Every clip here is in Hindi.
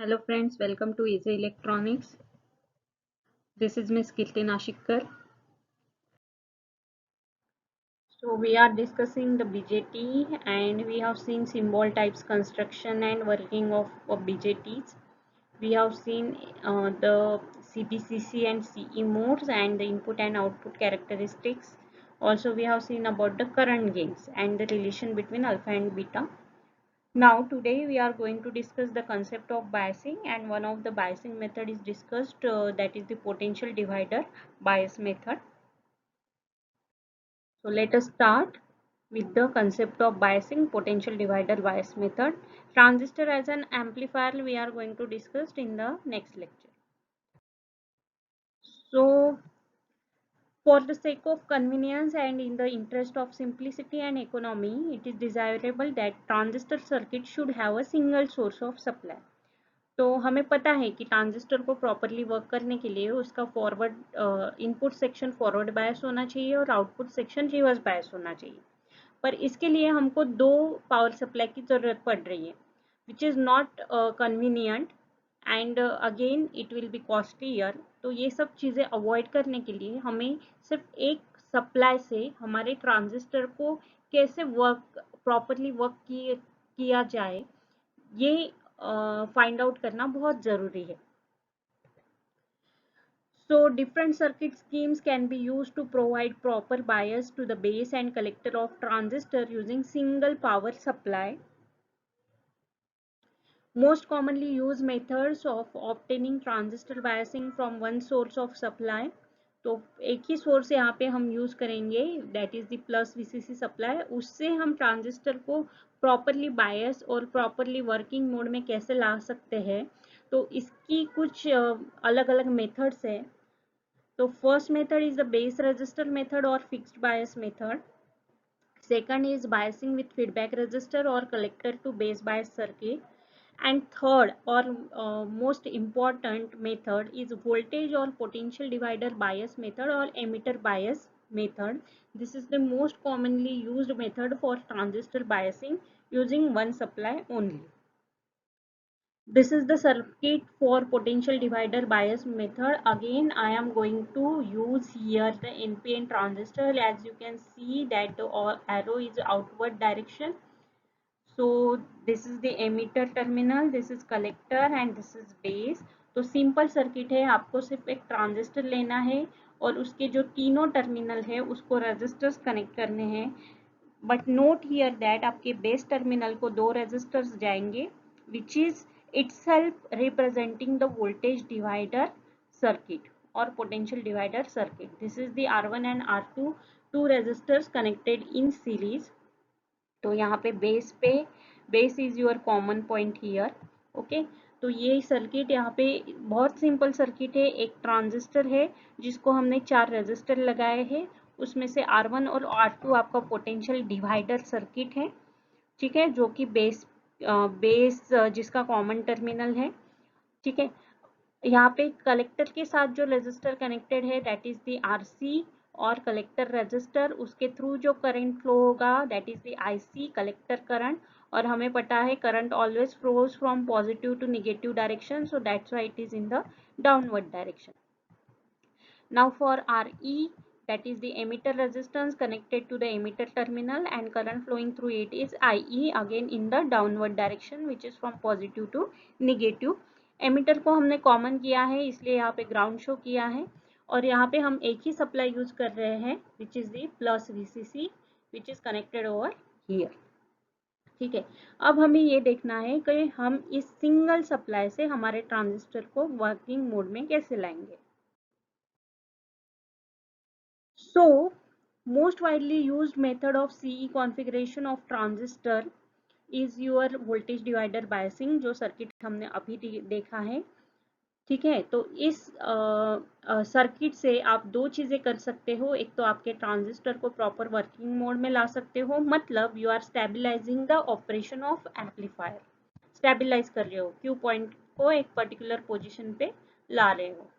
Hello friends, welcome to Easy Electronics. This is Miss Kirti Nashikkar. So we are discussing the BJT and we have seen symbol types construction and working of BJTs. We have seen the CBCC and CE modes and the input and output characteristics. Also we have seen about the current gains and the relation between alpha and beta. Now today we are going to discuss the concept of biasing, and one of the biasing method is discussed, that is the potential divider bias method. So let us start with the concept of biasing, potential divider bias method. Transistor as an amplifier we are going to discuss in the next lecture. So for the sake of convenience and in the interest of simplicity and economy, it is desirable that transistor circuit should have a single source of supply. तो हमें पता है कि ट्रांजिस्टर को प्रॉपरली वर्क करने के लिए उसका forward input section forward bias होना चाहिए और आउटपुट सेक्शन रिवर्स बायस होना चाहिए, पर इसके लिए हमको दो पावर सप्लाई की ज़रूरत पड़ रही है, which is not convenient and again it will be costlier. तो ये सब चीज़ें अवॉइड करने के लिए हमें सिर्फ एक सप्लाई से हमारे ट्रांजिस्टर को कैसे प्रॉपरली वर्क किया जाए, ये फाइंड आउट करना बहुत ज़रूरी है. So different circuit schemes can be used to provide proper bias to the base and collector of transistor using single power supply. Most commonly used methods of obtaining transistor biasing from one source of supply. तो एक ही सोर्स यहाँ पे हम यूज करेंगे, that is the plus VCC supply. उससे हम ट्रांजिस्टर को प्रॉपरली बायस और प्रॉपरली वर्किंग मोड में कैसे ला सकते हैं, तो इसकी कुछ अलग अलग मेथड्स है. तो first method is the base resistor method और fixed bias method. Second is biasing with feedback resistor और collector to base bias circuit. And third or most important method is voltage or potential divider bias method or emitter bias method. This is the most commonly used method for transistor biasing using one supply only. This is the circuit for potential divider bias method. Again I am going to use here the NPN transistor. As you can see that the arrow is outward direction. So this is the emitter terminal, this is collector and this is base. तो सिंपल सर्किट है, आपको सिर्फ एक ट्रांजिस्टर लेना है और उसके जो तीनों टर्मिनल है उसको रेजिस्टर्स कनेक्ट करने हैं. बट नोट हियर दैट आपके बेस टर्मिनल को दो रेजिस्टर्स जाएंगे, which is itself representing the voltage divider circuit or potential divider circuit. This is the R1 and R2, two resistors connected in series. तो यहाँ पे base is your common point here. Okay, तो ये सर्किट यहाँ पे बहुत सिंपल सर्किट है. एक ट्रांजिस्टर है जिसको हमने 4 रेजिस्टर लगाए हैं, उसमें से R1 और R2 आपका पोटेंशियल डिवाइडर सर्किट है. ठीक है, जो कि बेस जिसका कॉमन टर्मिनल है. ठीक है, यहाँ पे कलेक्टर के साथ जो रेजिस्टर कनेक्टेड है दैट इज द RC और कलेक्टर रेजिस्टर, उसके थ्रू जो करंट फ्लो होगा that is the IC collector current. और हमें पता है current always flows from positive to negative direction, so that's why it is in the downward direction. Now for RE, that is the emitter resistance connected to the emitter terminal and current flowing through it is IE, again in the downward direction which is from positive to negative. Emitter को हमने कॉमन किया है इसलिए यहाँ पे ग्राउंड शो किया है, और यहाँ पे हम एक ही सप्लाई यूज कर रहे हैं which is the plus VCC which is connected over here. ठीक है, अब हमें ये देखना है कि हम इस सिंगल सप्लाई से हमारे ट्रांजिस्टर को वर्किंग मोड में कैसे लाएंगे. So most widely used method of CE configuration of transistor is your voltage divider biasing, जो सर्किट हमने अभी देखा है. ठीक है, तो इस सर्किट से आप दो चीजें कर सकते हो. एक तो आपके ट्रांजिस्टर को प्रॉपर वर्किंग मोड में ला सकते हो, मतलब you are stabilising the operation of amplifier. Stabilise कर रहे हो, क्यू पॉइंट को एक पर्टिकुलर पोजिशन पे ला रहे हो.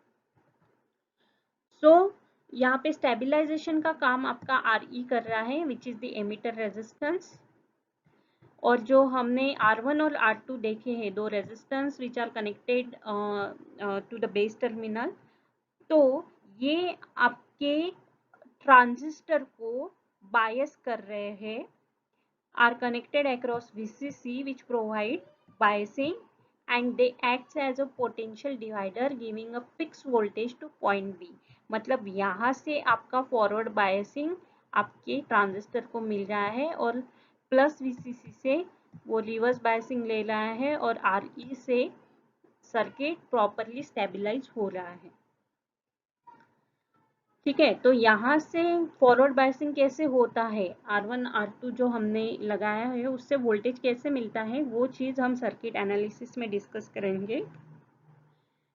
सो यहाँ पे स्टेबलाइजेशन का काम आपका RE कर रहा है which is the emitter resistance. और जो हमने R1 और R2 देखे हैं, दो resistance which are connected to the base terminal, तो ये आपके ट्रांजिस्टर को बायस कर रहे हैं, are connected across VCC which provide biasing, and they acts as a potential divider giving a fixed voltage to point B. मतलब यहाँ से आपका फॉरवर्ड बायसिंग आपके ट्रांजिस्टर को मिल रहा है और प्लस VCC से वो रिवर्स बायसिंग ले रहा है और RE से सर्किट प्रॉपरली स्टेबलाइज हो रहा है। ठीक है, तो यहाँ से फॉरवर्ड बायसिंग कैसे होता है, R1 R2 जो हमने लगाया है उससे वोल्टेज कैसे मिलता है, वो चीज हम सर्किट एनालिसिस में डिस्कस करेंगे।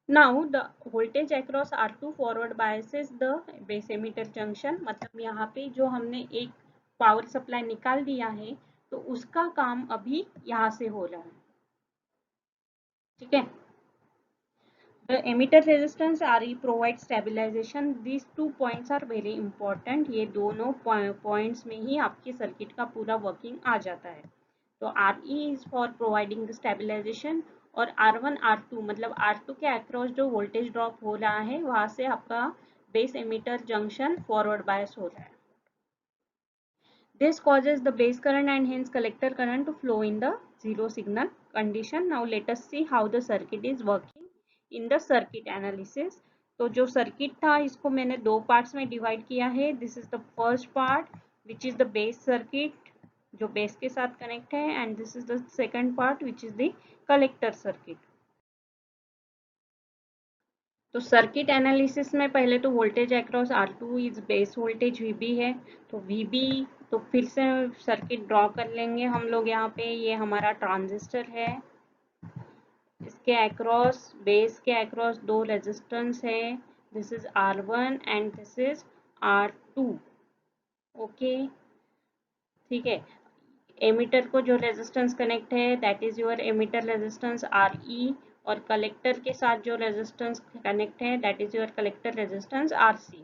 Now the voltage across R2 forward biases the base emitter junction, मतलब यहाँ पे जो हमने एक पावर सप्लाई निकाल दिया है तो उसका काम अभी यहाँ से हो रहा है। ठीक है, the emitter resistance RE provides stabilization. These 2 points are very important. ये दोनों पॉइंट्स में ही आपके सर्किट का पूरा वर्किंग आ जाता है। तो RE is for providing the stabilization और R1 R2 मतलब R2 के अक्रॉस जो वोल्टेज ड्रॉप हो रहा है वहां से आपका base emitter junction forward bias हो रहा है। This causes the base current and hence collector current to flow in the zero signal condition. Now let us see how the circuit is working in the circuit analysis. तो जो सर्किट था इसको मैंने दो पार्ट्स में डिवाइड किया है। This is the first part which is the base circuit जो बेस के साथ कनेक्ट है, and this is the second part which is the collector circuit. तो सर्किट एनालिसिस में पहले तो voltage across R2 is base voltage VB है, तो VB तो फिर से सर्किट ड्रॉ कर लेंगे हम लोग। यहाँ पे ये हमारा ट्रांजिस्टर है, इसके अक्रॉस बेस के अक्रॉस दो रेजिस्टेंस है, this is R1 and this is R2। Okay, ठीक है, एमिटर को जो रेजिस्टेंस कनेक्ट है that is your emitter resistance RE, और कलेक्टर के साथ जो रेजिस्टेंस कनेक्ट है that is your collector resistance RC।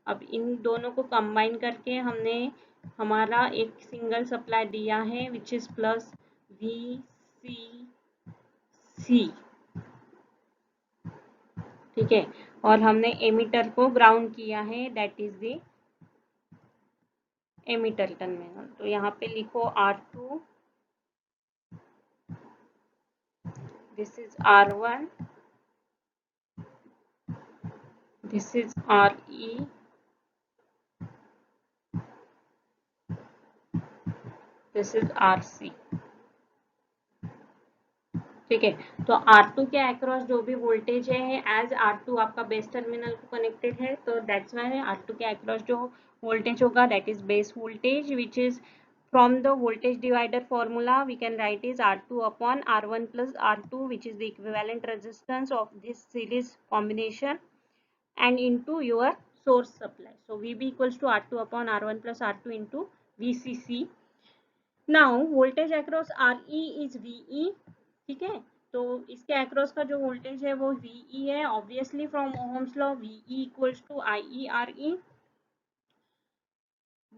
अब इन दोनों को कंबाइन करके हमने हमारा एक सिंगल सप्लाई दिया है विच इज प्लस VCC। ठीक है, और हमने एमिटर को ग्राउंड किया है that is the emitter terminal. तो यहाँ पे लिखो R2, this is R1, this is RE, this is RC। ठीक है, तो R2 के अक्रॉस जो भी वोल्टेज है एज R2 आपका बेस टर्मिनल को कनेक्टेड है तो दैट्स व्हाई R2 के अक्रॉस जो वोल्टेज होगा that is base voltage which is from the voltage divider formula we can write is R2 upon R1 plus R2 which is the equivalent resistance of this series combination and into your source supply. So VB equals to R2 upon R1 plus R2 into VCC. Now voltage across RE is VE। ठीक है, तो इसके अक्रॉस का जो वोल्टेज है वो VE है, obviously from Ohm's law VE equals to IE RE।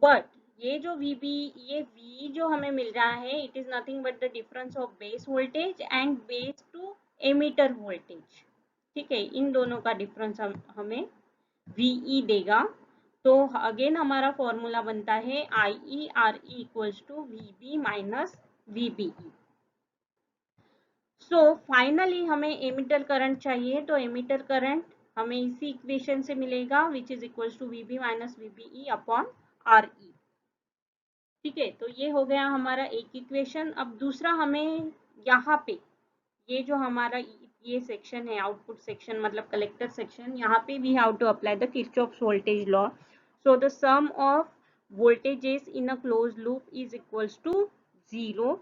But ये जो VB, ये V जो हमें मिल रहा है it is nothing but the difference of base voltage and base to emitter voltage. ठीक है, इन दोनों का डिफरेंस हमें VE देगा। तो अगेन हमारा फॉर्मूला बनता है IE RE equals to VB minus VBE। So finally हमें एमिटर करंट चाहिए, तो एमिटर करंट हमें इसी इक्वेशन से मिलेगा which is equals to VB minus VBE upon RE। ठीक है, तो ये हो गया हमारा एक इक्वेशन। अब दूसरा हमें यहाँ पे ये जो हमारा ये सेक्शन है आउटपुट सेक्शन मतलब कलेक्टर सेक्शन, यहाँ पे we have to apply the Kirchhoff's voltage law. So the sum of voltages in a close loop is equals to 0,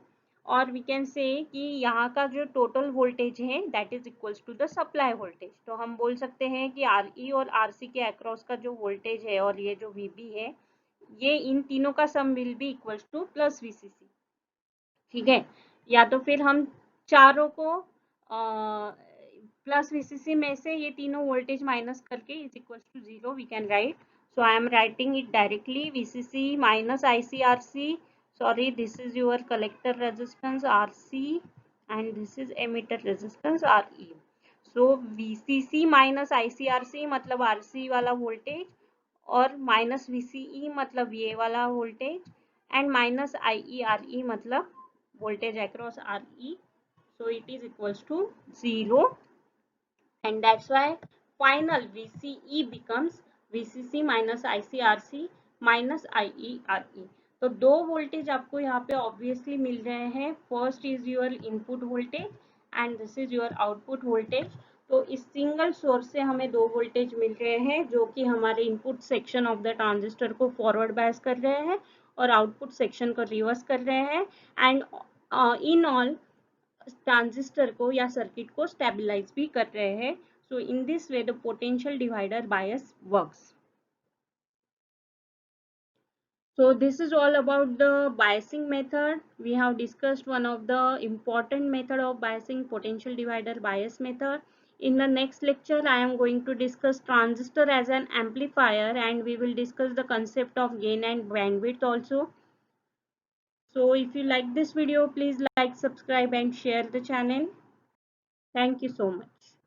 और वी कैन से कि यहाँ का जो टोटल वोल्टेज है that is equals to the supply voltage. तो हम बोल सकते हैं कि RE और RC के अक्रॉस का जो वोल्टेज है और ये जो VB है ये इन तीनों का sum will be equals to plus VCC। ठीक है, या तो फिर हम चारों को प्लस VCC में से ये तीनों वोल्टेज माइनस करके is equals to 0 we can write. So I am writing it directly VCC minus ICRC। sorry, this is your collector resistance RC and this is emitter resistance RE. So VCC minus ICRC मतलब RC वाला वोल्टेज और माइनस VCE मतलब ये वाला वोल्टेज एंड माइनस IERE मतलब voltage across RE. So it is equals to 0 and that's why final VCE becomes VCC minus ICRC minus IERE. तो दो वोल्टेज आपको यहाँ पे ऑब्वियसली मिल रहे हैं. First is your input voltage and this is your output voltage. तो इस सिंगल सोर्स से हमें दो वोल्टेज मिल रहे हैं जो कि हमारे input section of the transistor को फॉरवर्ड बायस कर रहे हैं और आउटपुट सेक्शन को रिवर्स कर रहे हैं एंड इन ऑल ट्रांजिस्टर को या सर्किट को स्टेबलाइज भी कर रहे हैं. So in this way the potential divider bias works. So this is all about the biasing method. We have discussed one of the important method of biasing, potential divider bias method. In the next lecture I am going to discuss transistor as an amplifier and we will discuss the concept of gain and bandwidth also. So if you like this video, please like, subscribe and share the channel. Thank you so much.